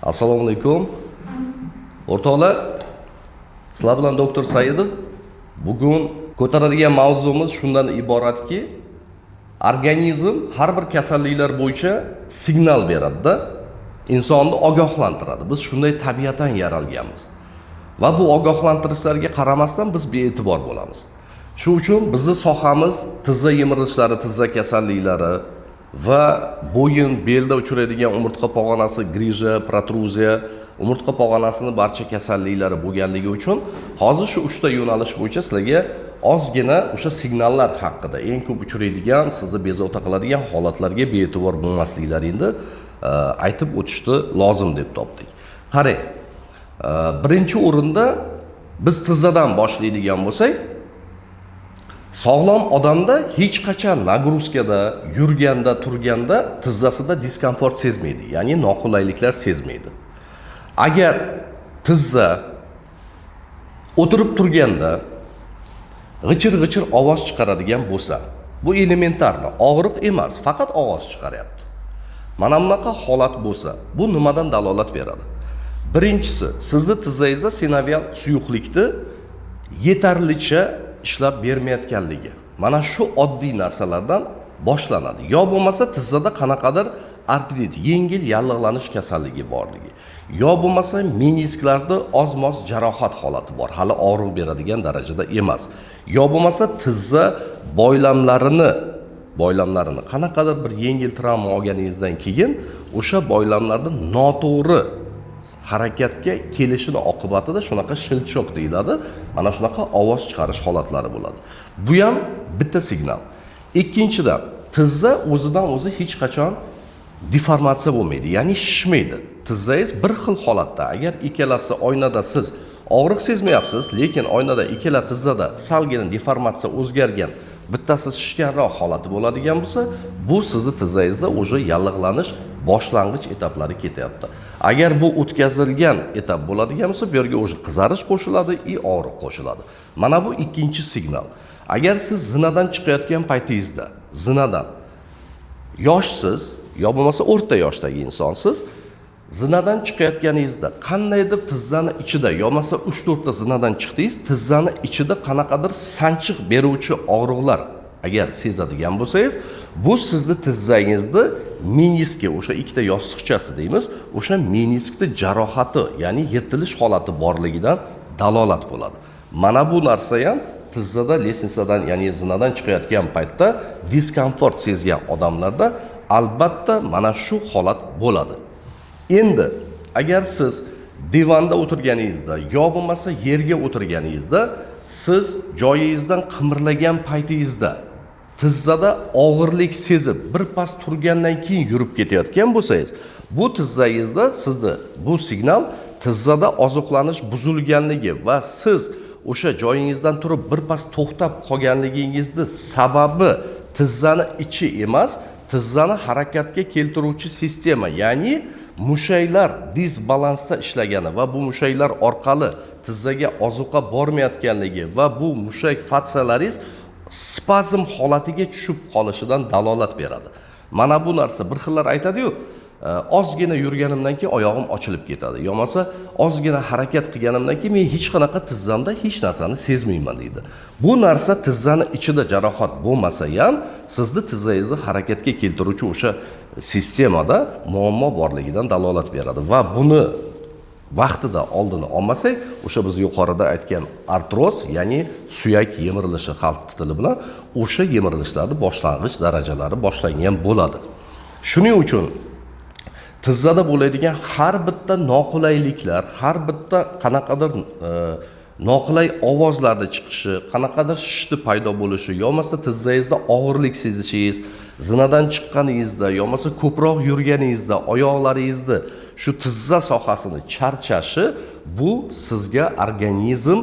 Assalomu alaykum. O'rtoqlar, sizlar bilan doktor Saidov. Bugun ko'taradigan mavzumiz shundan iboratki, organizm har bir kasalliklar bo'yicha signal beradi-da, insonni ogohlantiradi. Biz shunday tabiatan yaralganmiz. Va bu ogohlantirishlarga qaramasdan biz bee'tibor bo'lamiz. Shuning uchun bizning sohamiz tizza yemirilishlari, tizza kasalliklari va bo'yin, belda uchraydigan umurtqa pog'onasi grija, protruziya, umurtqa pog'onasining barcha kasalliklari bo'lganligi uchun hozir shu 3 ta yo'nalish bo'yicha sizlarga ozgina o'sha signallar haqida, eng ko'p uchraydigan, sizni bezovta qiladigan holatlarga bee'tibor bo'lmasliklaringni aytib o'tishni lozim deb topdik. Qarang, birinchi o'rinda biz tizzadan boshlaydigan bo'lsak, sog'lom odamda hech qachon nagruzkada, yurganda, turganda tizzasida diskomfort sezmaydi, ya'ni noqulayliklar sezmaydi. Agar tizza o'tirib turganda g'ichir-g'ichir ovoz chiqaradigan bo'lsa, bu elementarni, og'riq emas, faqat ovoz chiqaryapti. Mana bunaqa holat bo'lsa, bu nimadan dalolat beradi? Birinchisi, sizning tizzangizda sinovial suyuqlikni yetarlicha ishlab bermayotganligi. Mana shu oddiy narsalardan boshlanadi. Yo bo'lmasa tizzada qanaqadir artrit, yengil yallig'lanish kasalligi borligi. Yo bo'lmasa menisklarda oz-moz jarohat holati bor, hali og'riq beradigan darajada emas. Yo bo'lmasa tizza boylamlarini qanaqadir bir yengil travma olganingizdan keyin o'sha boylamlarni noto'g'ri harakatga kelishini oqibatida shunaqa shilchoq deyiladi. Mana shunaqa ovoz chiqarish holatlari bo'ladi. Bu ham bitta signal. Ikkinchidan, tizza o'zidan o'zi hech qachon deformatsiya bo'lmaydi, ya'ni shishmaydi. Tizzangiz bir xil holatda. Agar ikkalasi oynada siz og'riq sezmayapsiz, lekin oynada ikkala tizzada salgina deformatsiya o'zgargan, bittasi shishganroq holati bo'ladigan bo'lsa, bu sizni tizzangizda o'sha yallig'lanish boshlang'ich etaplari ketyapti. Agar bu o'tkazilgan etap bo'ladigan bo'lsa, bu yerga o'sha qizarish qo'shiladi, og'riq qo'shiladi. Mana bu ikkinchi signal. Agar siz zinadan chiqayotgan paytingizda, zinadan yoshsiz, yo bo'lmasa o'rta yoshdagi insonsiz, zinadan chiqayotganingizda qandaydir tizzani ichida, yo bo'lmasa 3-4 ta zinadan chiqdingiz, tizzani ichida qanaqadir sanchiq beruvchi og'riqlar agar sezadigan bo'lsangiz, bu sizni tizzangizni meniskga, o'sha ikkita yostiqchasi deymiz, o'sha meniskda jarohati, ya'ni yirtilish holati borligidan dalolat bo'ladi. Mana bu narsa ham tizzada lesnitsadan, ya'ni zinadan chiqayotgan paytda diskomfort sezgan odamlarda albatta mana shu holat bo'ladi. Endi agar siz divanda o'tirganingizda yo bo'lmasa yerga o'tirganingizda siz joyingizdan qimirlagan paytingizda tizzada og'irlik sezib birpas turgandan keyin yurib ketayotgan bo'lsangiz, bu tizzangizda sizni bu signal tizzada oziqlanish buzilganligi va siz o'sha joyingizdan turib birpas to'xtab qolganligingizni sababi tizzani ichi emas, tizzani harakatga keltiruvchi sistema, ya'ni mushaklar disbalansda ishlagani va bu mushaklar orqali tizzaga ozuqa bormayotganligi va bu mushak fatsiyalaringiz spazm holatiga tushib qolishidan dalolat beradi. Mana bu narsa bir xillar aytadi-yu, ozgina yurganimdan keyin oyog'im ochilib ketadi. Yo bo'lmasa ozgina harakat qilganimdan keyin men hech qanaqa tizzamda hech narsani sezmayman deydi. Bu narsa tizzani ichida jarohat bo'lmasa ham, sizni tizzangizni harakatga keltiruvchi o'sha sistemada muammo borligidan dalolat beradi va buni vaqtida oldini olmasak, o'sha biz yuqorida aytgan artroz, ya'ni suyak yemirilishi xalq tili bilan, o'sha yemirilishlarning boshlang'ich darajalari boshlangan bo'ladi. Shuning uchun tizzada bo'ladigan har bitta noqulayliklar, har bitta qanaqadir noqulay ovozlarning chiqishi, qanaqadir shishni paydo bo'lishi, yo bo'lmasa tizzangizda og'irlik sezishingiz, zinadan chiqqaningizda, yo bo'lmasa ko'proq yurganingizda oyoqlaringizni shu tizza sohasini charchashi, bu sizga organizm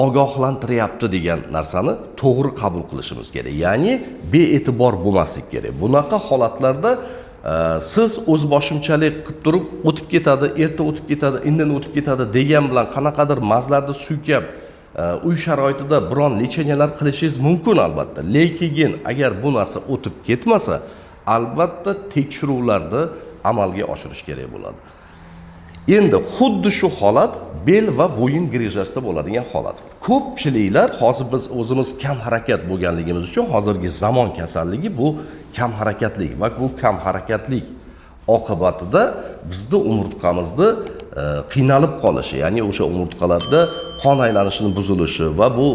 ogohlantiryapti degan narsani to'g'ri qabul qilishimiz kerak. Ya'ni bee'tibor bo'lmaslik kerak. Bunaqa holatlarda siz o'z boshimchalik qilib turib o'tib ketadi, erta o'tib ketadi, indin o'tib ketadi degan bilan qanaqadir mazlarni suykab uy sharoitida biron lecheniyalar qilishingiz mumkin albatta. Lekin agar bu narsa o'tib ketmasa, albatta tekshiruvlarni amalga oshirish kerak bo'ladi. Endi xuddi shu holat bel va bo'yin grejasida bo'ladigan holat. Ko'pchiliklar hozir biz o'zimiz kam harakat bo'lganligimiz uchun hozirgi zamon kasalligi bu kam harakatlik va bu kam harakatlik oqibatida bizning umurtqamizni qiynalib qolishi, ya'ni o'sha umurtqalarda qon aylanishining buzilishi va bu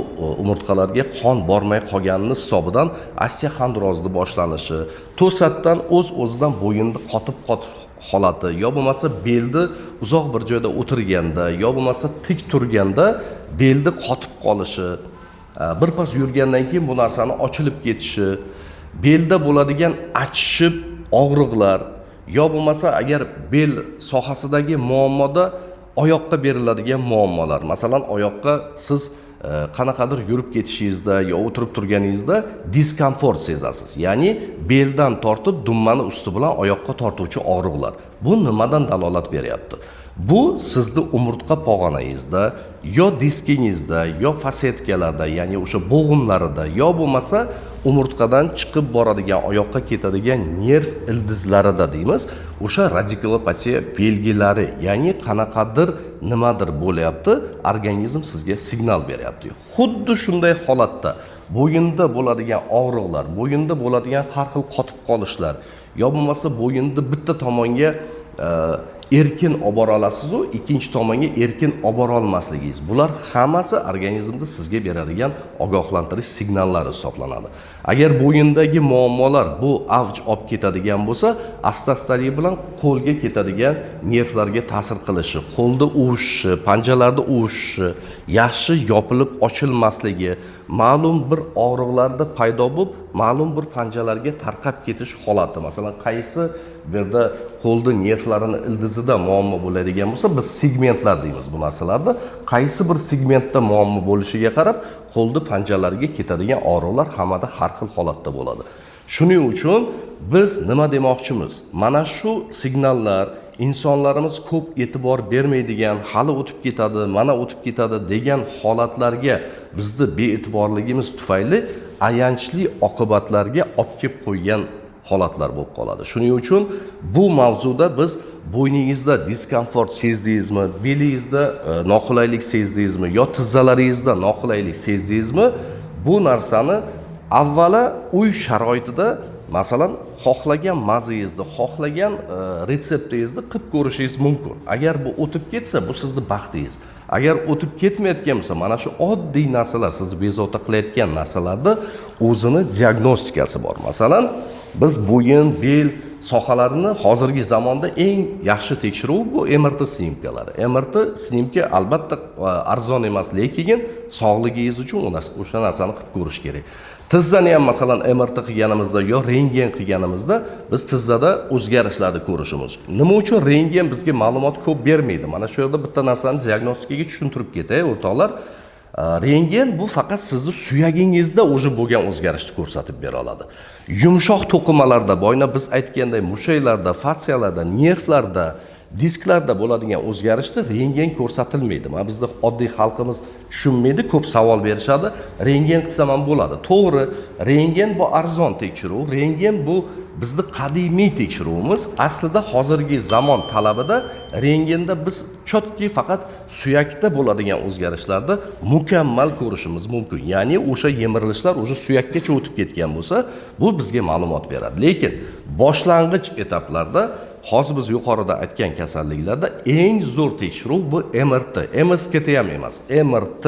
umurtqalarga qon bormay qolganini hisobidan osteoxondrozni boshlanishi, to'satdan o'z-o'zidan bo'yinni qotib holati, yo bo'lmasa belni uzoq bir joyda o'tirganda, yo bo'lmasa tik turganda belni qotib qolishi, birpas yurgandan keyin bu narsani ochilib ketishi, belda bo'ladigan achishib og'riqlar, yo bo'lmasa agar bel sohasidagi muammoda oyoqqa beriladigan muammolar, masalan oyoqqa siz qanaqadir yurib ketishingizda yo o'tirib turganingizda diskomfort sezasiz. Ya'ni beldan tortib dummani usti bilan oyoqqa tortuvchi og'riqlar. Bu nimadan dalolat beryapti? Bu sizni umurtqa pog'onangizda, yo diskingizda, yo fasetkalarda, ya'ni o'sha bo'g'imlarida, yo bo'lmasa umurtqadan chiqib boradigan, oyoqqa ketadigan nerv ildizlarida deymiz, o'sha radikulopatiya belgilari, ya'ni qanaqadir nimadir bo'lyapti, organizm sizga signal beryapti. Xuddi shunday holatda bo'yinda bo'ladigan og'riqlar, bo'yinda bo'ladigan har xil qotib qolishlar, yo bo'lmasa bo'yinni bitta tomonga erkin olib bora olasiz-ku, ikkinchi tomonga erkin olib bora olmasligingiz. Bular hammasi organizmda sizga beradigan ogohlantirish signallari hisoblanadi. Agar bo'yindagi muammolar bu avj olib ketadigan bo'lsa, asta-astalik bilan qo'lga ketadigan nervlarga ta'sir qilishi, qo'lda uvishishi, panjalarda uvishishi, yaxshi yopilib ochilmasligi, ma'lum bir og'riqlarda paydo bo'lib, ma'lum bir panjalarga tarqab ketish holati. Masalan, qaysi birda qo'lda nervlarini ildizida muammo bo'ladigan bo'lsa, biz segmentlar deymiz bu narsalarda. Qaysi bir segmentda muammo bo'lishiga qarab, qo'lda panjalariga ketadigan og'riqlar hammada har xil holatda bo'ladi. Shuning uchun biz nima demoqchimiz? Mana shu signallar insonlarimiz ko'p e'tibor bermaydigan, hali o'tib ketadi, mana o'tib ketadi degan holatlarga bizni bee'tiborligimiz tufayli ayanchli oqibatlarga olib kelib qo'ygan holatlar bo'lib qoladi. Shuning uchun bu mavzuda biz bo'yningizda diskomfort sezdingizmi, belingizda noqulaylik sezdingizmi, yo tizzalaringizda noqulaylik sezdingizmi, bu narsani avvalo uy sharoitida masalan xohlagan mazingizni, xohlagan retseptingizni qilib ko'rishingiz mumkin. Agar bu o'tib ketsa, bu sizning baxtingiz. Agar o'tib ketmayotgan bo'lsa, mana shu oddiy narsalar, sizni bezovta qilayotgan narsalarda o'zini diagnostikasi bor. Masalan, biz bo'yin, bel sohalarini hozirgi zamonda eng yaxshi tekshiruv bu MRT snimkalari. MRT snimka albatta arzon emas, lekin sog'ligingiz uchun o'sha narsani qilib ko'rish kerak. Tizzani ham masalan MRT qilganimizda yo rentgen qilganimizda biz tizzada o'zgarishlarni ko'rishimiz. Nima uchun rentgen bizga ma'lumot ko'p bermaydi? Mana shu yerda bitta narsani diagnostikaga tushuntirib ketay, o'rtoqlar. Rentgen bu faqat sizni suyagingizda o'zi bo'lgan o'zgarishni ko'rsatib bera oladi. Yumshoq to'qimalarda, boyna biz aytganday mushaklarda, fatsiyalarda, nervlarda, disklarda bo'ladigan o'zgarishni rentgen ko'rsatilmaydi. Mana bizda oddiy xalqimiz tushunmaydi, ko'p savol berishadi. Rentgen qilsam ham bo'ladi. To'g'ri, rentgen bu arzon tekshiruv. Rentgen bu bizni qadimiy tekshiruvimiz. Aslida hozirgi zamon talabida rentgenda biz chotki faqat suyakda bo'ladigan o'zgarishlarni mukammal ko'rishimiz mumkin. Ya'ni o'sha yemirilishlar o'sha suyakkacha o'tib ketgan bo'lsa, bu bizga ma'lumot beradi. Lekin boshlang'ich etaplarda hozir biz yuqorida aytgan kasalliklarda eng zo'r tekshiruv bu MRT. MSKT ham emas, MRT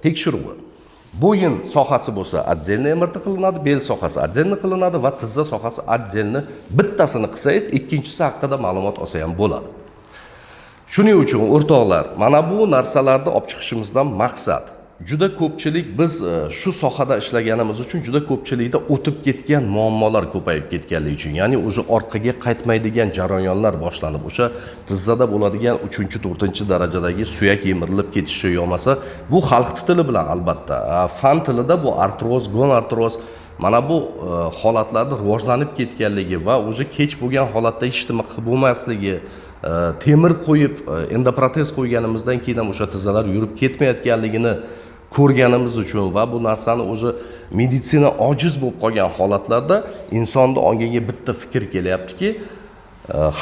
tekshiruvi. Bo'yin sohasi bo'lsa отдельно MRT qilinadi, bel sohasi отдельно qilinadi va tizza sohasi отдельно. Bittasini qilsangiz, ikkinchisi haqida ma'lumot olsa ham bo'ladi. Shuning uchun o'rtoqlar, mana bu narsalarni olib chiqishimizdan maqsad juda ko'pchilik biz shu sohada ishlaganimiz uchun juda ko'pchilikda o'tib ketgan muammolar ko'payib ketganligi uchun, ya'ni o'sha orqaga qaytmaydigan jarayonlar boshlanib, o'sha tizzada bo'ladigan 3-4 darajadagi suyak yemirilib ketishi yo'masa, bu xalq tili bilan albatta, fan tilida bu artroz, gonartroz, mana bu holatlarda rivojlanib ketganligi va o'sha kech bo'lgan holatda hech nima qilib bo'lmasligi, temir qo'yib, endoprotez qo'yganimizdan keyin ham o'sha tizzalar yurib ketmayotganligini ko'rganimiz uchun va bu narsani o'zi meditsina ojiz bo'lib qolgan holatlarda insonning ongiga bitta fikr kelyaptiki,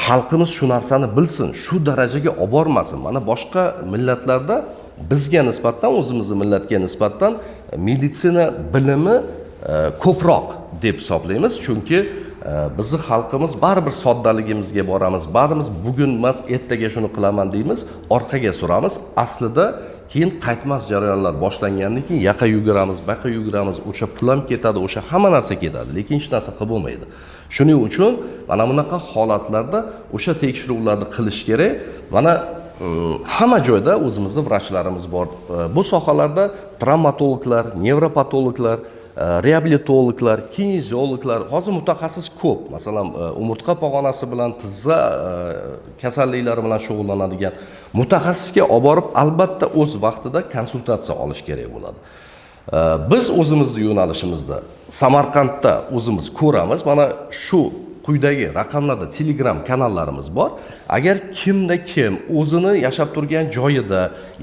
xalqimiz shu narsani bilsin, shu darajaga olib bormasin. Mana boshqa millatlarda bizga nisbatan, o'zimizning millatga nisbatan meditsina bilimi ko'proq deb hisoblaymiz. Chunki bizning xalqimiz baribir soddaligimizga boramiz. Barimiz bugun emas, ertaga shuni qilaman deymiz, orqaga suramiz. Aslida keyin qaytmas jarayonlar boshlangandan keyin yaqa yuguramiz, baqa yuguramiz, o'sha pul ham ketadi, o'sha hamma narsa ketadi, lekin hech narsa qilib bo'lmaydi. Shuning uchun mana bunaqa holatlarda o'sha tekshiruvlarni qilish kerak. Mana hamma joyda o'zimizning vrachlarimiz bor. Bu sohalarda travmatologlar, nevropatologlar, reabilitologlar, kineziologlar, hozir mutaxassis ko'p. Masalan, umurtqa pog'onasi bilan, tizza kasalliklari bilan shug'ullanadigan mutaxassisga olib borib, albatta o'z vaqtida konsultatsiya olish kerak bo'ladi. Biz o'zimizning yo'nalishimizda Samarqandda o'zimiz ko'ramiz. Mana shu quyidagi raqamlarda Telegram kanallarimiz bor. Agar kimda kim o'zini yashab turgan joyida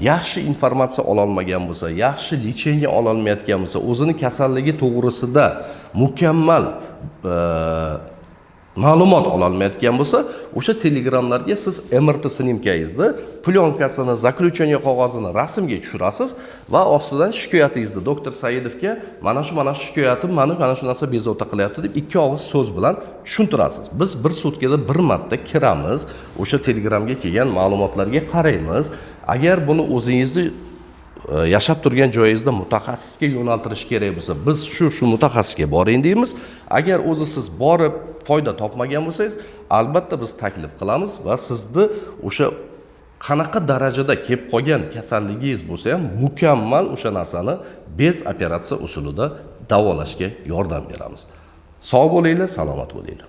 yaxshi informatsiya ola olmagan bo'lsa, yaxshi lecheniya ola olmayotgan bo'lsa, o'zini kasalligi to'g'risida mukammal ma'lumot ola olmayotgan bo'lsa, o'sha telegramlarga siz MRT snimkangizni, plyonkasini, zaключение qog'ozini rasmga tushirasiz va ostidan shikoyatingizni doktor Saidovga mana shu shikoyatim mana shu narsa bezovta qilyapti deb ikki og'iz so'z bilan tushuntirasiz. Biz bir sutkada bir marta kiramiz, o'sha telegramga kelgan ma'lumotlarga qaraymiz. Agar buni o'zingizni yashab turgan joyingizda mutaxassisga yo'naltirish kerak bo'lsa, biz shu mutaxassisga boring deymiz. Agar o'zi siz borib foyda topmagan bo'lsangiz, albatta biz taklif qilamiz va sizni o'sha qanaqa darajada kelib qolgan kasalligingiz bo'lsa ham mukammal o'sha narsani bez operatsiya usulida davolashga yordam beramiz. Sog' bo'linglar, salomat bo'linglar.